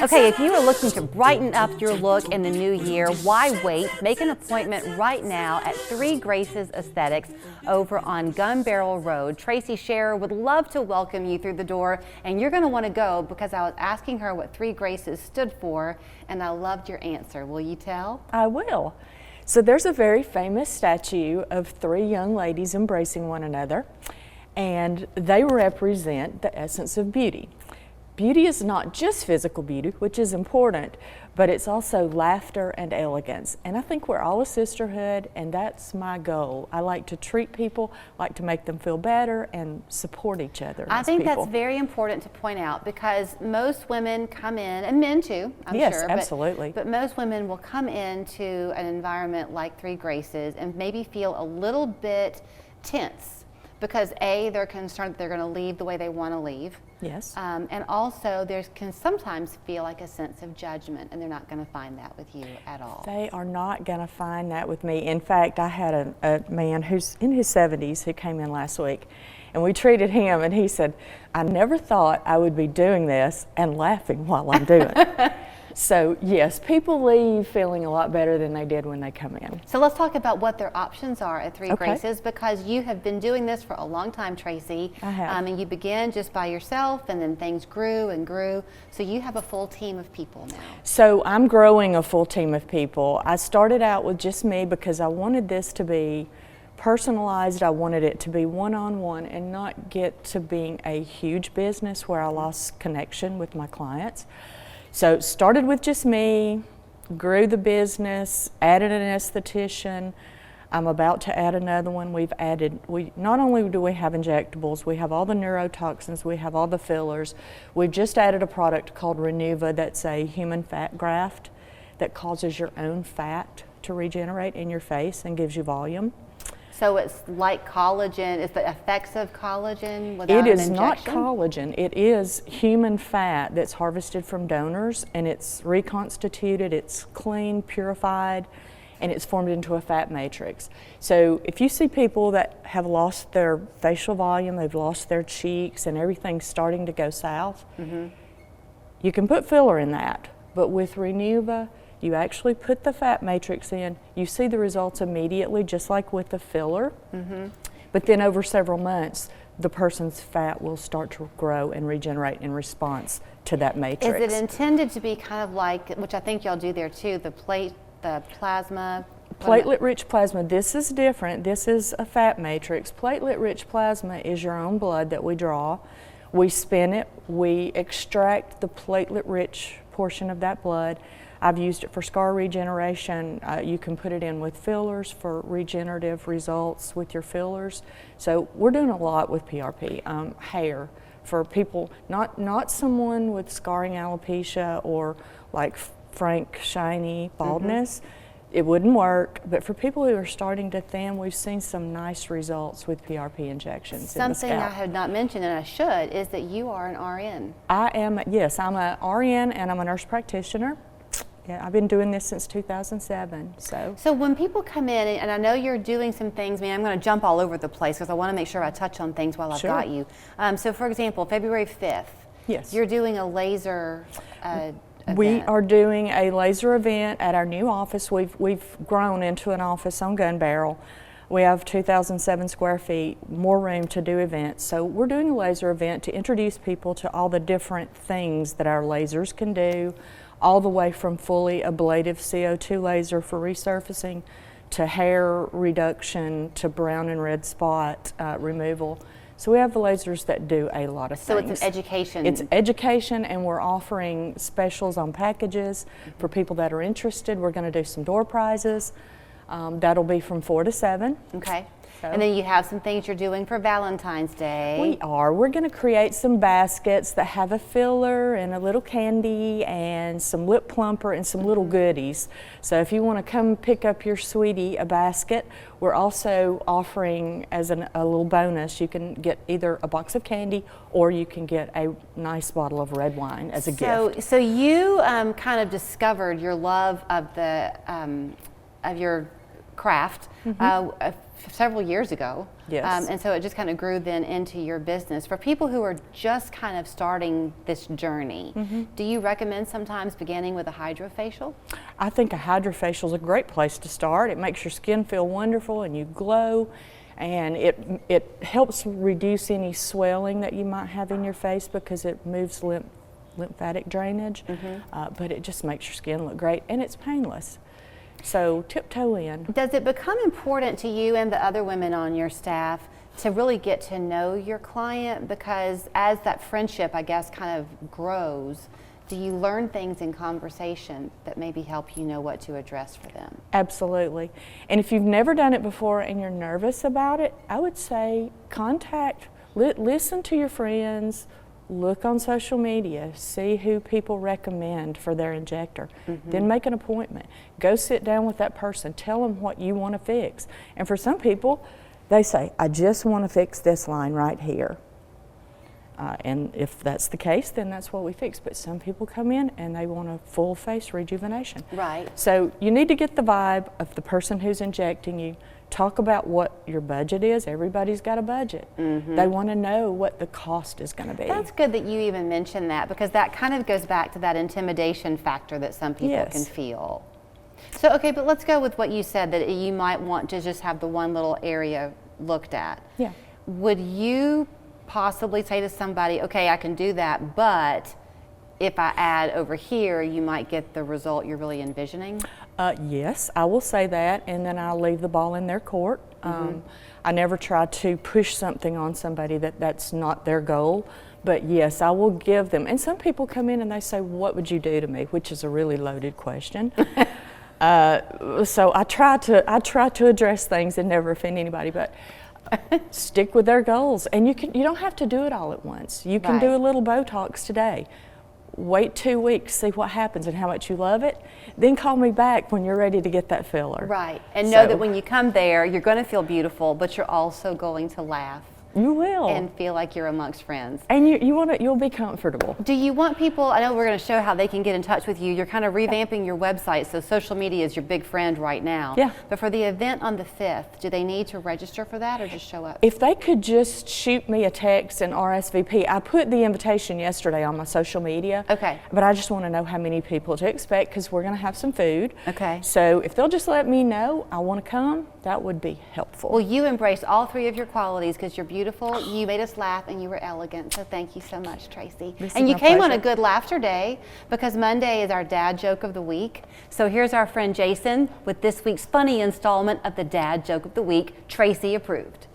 Okay, if you are looking to brighten up your look in the new year, why wait? Make an appointment right now at 3 Graces Aesthetics over on Gun Barrel Road. Tracy Scherer would love to welcome you through the door, and you're going to want to go because I was asking her what 3 Graces stood for, and I loved your answer. Will you tell? I will. So there's a very famous statue of 3 young ladies embracing one another, and they represent the essence of beauty. Beauty is not just physical beauty, which is important, but it's also laughter and elegance. And I think we're all a sisterhood, and that's my goal. I like to treat people, like to make them feel better, and support each other. I think that's very important to point out because most women come in, and men too, I'm sure. Yes, absolutely. But most women will come into an environment like 3 Graces and maybe feel a little bit tense because A, they're concerned that they're going to leave the way they want to leave. Yes. And also there can sometimes feel like a sense of judgment, and they're not going to find that with you at all. They are not going to find that with me. In fact, I had a man who's in his 70s who came in last week, and we treated him, and he said, I never thought I would be doing this and laughing while I'm doing it. So yes, people leave feeling a lot better than they did when they come in. So let's talk about what their options are at 3 Graces, because you have been doing this for a long time, Tracy. I have. And you began just by yourself, and then things grew and grew. So you have a full team of people now. So I'm growing a full team of people. I started out with just me because I wanted this to be personalized. I wanted it to be one-on-one and not get to being a huge business where I lost connection with my clients. So started with just me, grew the business, added an esthetician. I'm about to add another one. Not only do we have injectables, we have all the neurotoxins, we have all the fillers. We've just added a product called Renuva that's a human fat graft that causes your own fat to regenerate in your face and gives you volume. So it's like collagen. It's the effects of collagen without an injection? It is not collagen. It is human fat that's harvested from donors, and it's reconstituted, it's clean, purified, and it's formed into a fat matrix. So if you see people that have lost their facial volume, they've lost their cheeks, and everything's starting to go south, you can put filler in that. But with Renuva, you actually put the fat matrix in, you see the results immediately, just like with the filler. But then over several months, the person's fat will start to grow and regenerate in response to that matrix. Is it intended to be kind of like, which I think y'all do there too, the plasma? Platelet-rich plasma, this is different. This is a fat matrix. Platelet-rich plasma is your own blood that we draw. We spin it, we extract the platelet-rich portion of that blood. I've used it for scar regeneration. You can put it in with fillers for regenerative results with your fillers. So we're doing a lot with PRP. Hair for people, not someone with scarring alopecia or like frank, shiny baldness. It wouldn't work, but for people who are starting to thin, we've seen some nice results with PRP injections. Something I had not mentioned, and I should, is that you are an RN. I am, yes, I'm a RN and I'm a nurse practitioner. Yeah, I've been doing this since 2007. So when people come in, and I know you're doing some things, I'm going to jump all over the place because I want to make sure I touch on things while I've got you. So for example, February 5th, yes, you're doing a laser event. We are doing a laser event at our new office. We've grown into an office on Gun Barrel. We have 2,007 square feet, more room to do events. So we're doing a laser event to introduce people to all the different things that our lasers can do, all the way from fully ablative CO2 laser for resurfacing to hair reduction to brown and red spot removal. So we have the lasers that do a lot of things. So it's an education. It's education, and we're offering specials on packages for people that are interested. We're going to do some door prizes. That'll be from 4 to 7. Okay. And then you have some things you're doing for Valentine's Day. We are. We're going to create some baskets that have a filler and a little candy and some lip plumper and some little goodies. So if you want to come pick up your sweetie a basket, we're also offering as a little bonus, you can get either a box of candy or you can get a nice bottle of red wine as a gift. So you kind of discovered your love of your craft several years ago. Yes. And so it just kind of grew then into your business. For people who are just kind of starting this journey, do you recommend sometimes beginning with a hydrofacial? I think a hydrofacial is a great place to start. It makes your skin feel wonderful and you glow, and it helps reduce any swelling that you might have in your face because it moves lymphatic drainage, but it just makes your skin look great, and it's painless. So tiptoe in. Does it become important to you and the other women on your staff to really get to know your client? Because as that friendship, I guess, kind of grows, do you learn things in conversation that maybe help you know what to address for them? Absolutely. And if you've never done it before and you're nervous about it, I would say listen to your friends, look on social media, see who people recommend for their injector, then make an appointment. Go sit down with that person, tell them what you want to fix. And for some people, they say, I just want to fix this line right here. And if that's the case, then that's what we fix. But some people come in and they want a full face rejuvenation. Right. So you need to get the vibe of the person who's injecting you. Talk about what your budget is. Everybody's got a budget. They want to know what the cost is going to be. That's good that you even mentioned that, because that kind of goes back to that intimidation factor that some people can feel. So, okay, but let's go with what you said, that you might want to just have the one little area looked at. Yeah. Would you possibly say to somebody, okay, I can do that, but if I add over here, you might get the result you're really envisioning? Yes, I will say that, and then I'll leave the ball in their court. I never try to push something on somebody that's not their goal, but yes, I will give them. And some people come in and they say, what would you do to me? Which is a really loaded question. So I try to address things and never offend anybody, but stick with their goals. And you don't have to do it all at once. You can do a little Botox today. Wait 2 weeks, see what happens and how much you love it. Then call me back when you're ready to get that filler. Right, and know that when you come there, you're going to feel beautiful, but you're also going to laugh. You will. And feel like you're amongst friends. And you'll be comfortable. Do you want people, I know we're going to show how they can get in touch with you. You're kind of revamping your website, so social media is your big friend right now. Yeah. But for the event on the 5th, do they need to register for that or just show up? If they could just shoot me a text and RSVP. I put the invitation yesterday on my social media. Okay. But I just want to know how many people to expect, because we're going to have some food. Okay. So if they'll just let me know I want to come, that would be helpful. Well, you embraced all 3 of your qualities, because you're beautiful, you made us laugh, and you were elegant. So thank you so much, Tracy. And you came on a good laughter day, because Monday is our dad joke of the week. So here's our friend Jason with this week's funny installment of the dad joke of the week. Tracy approved.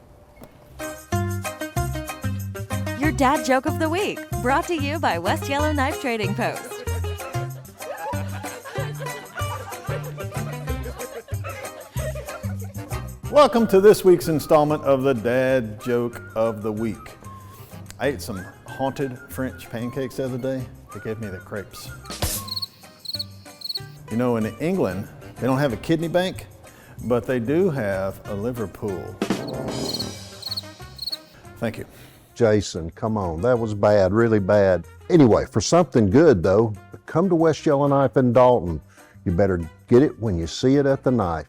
Your dad joke of the week, brought to you by West Yellow Knife Trading Post. Welcome to this week's installment of the Dad Joke of the Week. I ate some haunted French pancakes the other day. They gave me the crepes. You know, in England, they don't have a kidney bank, but they do have a liver pool. Thank you. Jason, come on, that was bad, really bad. Anyway, for something good though, come to West Yellow Knife in Dalton. You better get it when you see it at the knife.